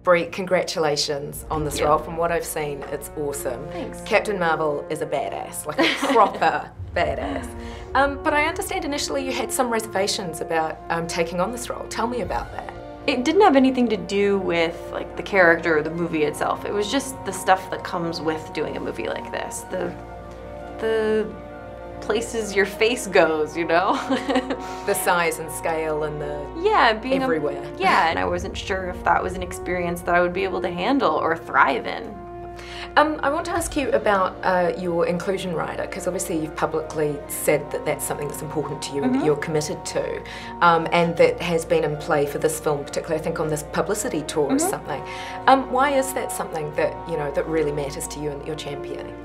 Brie, congratulations on this role. From what I've seen, it's awesome. Thanks. Captain Marvel is a badass, like a proper badass. But I understand initially you had some reservations about taking on this role. Tell me about that. It didn't have anything to do with like the character or the movie itself. It was just the stuff that comes with doing a movie like this. The places your face goes, you know? The size and scale and the being everywhere. And I wasn't sure if that was an experience that I would be able to handle or thrive in. I want to ask you about your inclusion rider, because obviously you've publicly said that that's something that's important to you and that you're committed to, and that has been in play for this film, particularly I think on this publicity tour or something. Why is that something that, you know, that really matters to you and that you're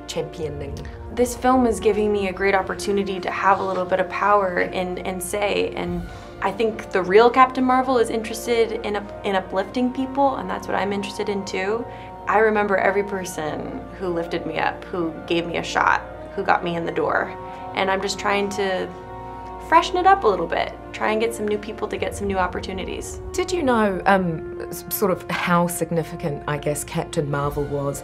championing? This film is giving me a great opportunity to have a little bit of power and say, and I think the real Captain Marvel is interested in uplifting people, and that's what I'm interested in too. I remember every person who lifted me up, who gave me a shot, who got me in the door. And I'm just trying to freshen it up a little bit, try and get some new people to get some new opportunities. Did you know sort of how significant, I guess, Captain Marvel was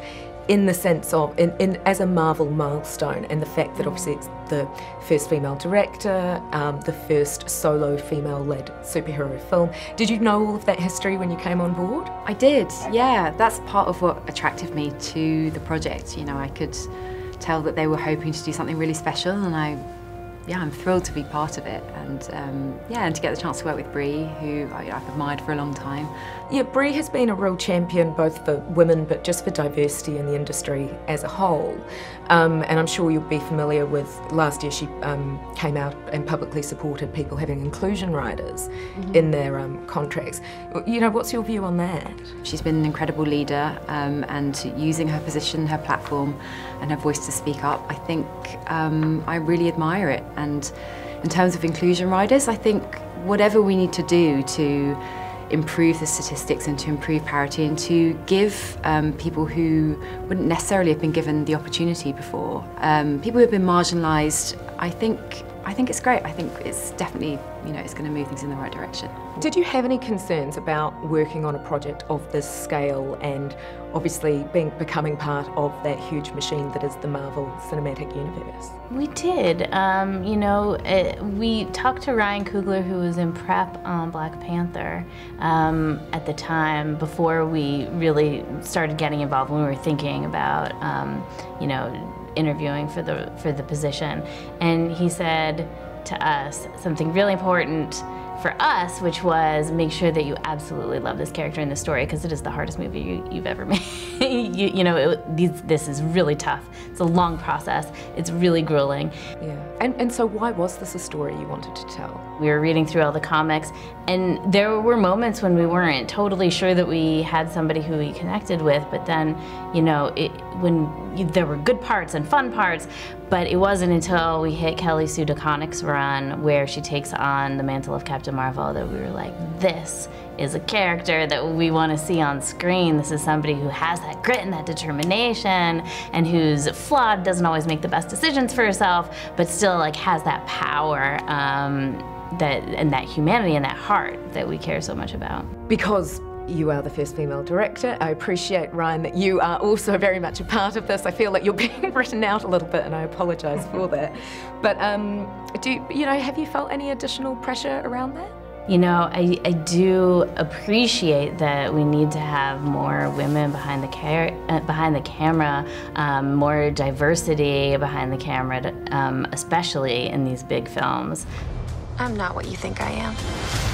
in the sense of, as a Marvel milestone, and the fact that obviously it's the first female director, the first solo female-led superhero film. Did you know all of that history when you came on board? I did, yeah. That's part of what attracted me to the project. You know, I could tell that they were hoping to do something really special, and I'm thrilled to be part of it, and and to get the chance to work with Brie, who I've admired for a long time. Yeah, Brie has been a real champion both for women but just for diversity in the industry as a whole. And I'm sure you'll be familiar with, last year she came out and publicly supported people having inclusion riders in their contracts. You know, what's your view on that? She's been an incredible leader, and using her position, her platform and her voice to speak up, I think I really admire it. And in terms of inclusion riders, I think whatever we need to do to improve the statistics and to improve parity and to give people who wouldn't necessarily have been given the opportunity before, people who have been marginalised, I think it's great. I think it's definitely, you know, it's going to move things in the right direction. Did you have any concerns about working on a project of this scale and obviously becoming part of that huge machine that is the Marvel Cinematic Universe? We did. You know, we talked to Ryan Coogler, who was in prep on Black Panther at the time, before we really started getting involved, when we were thinking about, you know, interviewing for the position. And he said to us something really important for us, which was make sure that you absolutely love this character in the story, because it is the hardest movie you've ever made. you know, this is really tough. It's a long process. It's really grueling. Yeah. And so why was this a story you wanted to tell? We were reading through all the comics, and there were moments when we weren't totally sure that we had somebody who we connected with, but then, you know, there were good parts and fun parts, but it wasn't until we hit Kelly Sue DeConnick's run, where she takes on the mantle of Captain Marvel, that we were like, this is a character that we want to see on screen. This is somebody who has that grit and that determination, and who's flawed, doesn't always make the best decisions for herself, but still like has that power, and that humanity and that heart that we care so much about. Because you are the first female director, I appreciate, Ryan, that you are also very much a part of this. I feel like you're being written out a little bit, and I apologise for that. But have you felt any additional pressure around that? You know, I do appreciate that we need to have more women behind the camera, more diversity behind the camera, especially in these big films. I'm not what you think I am.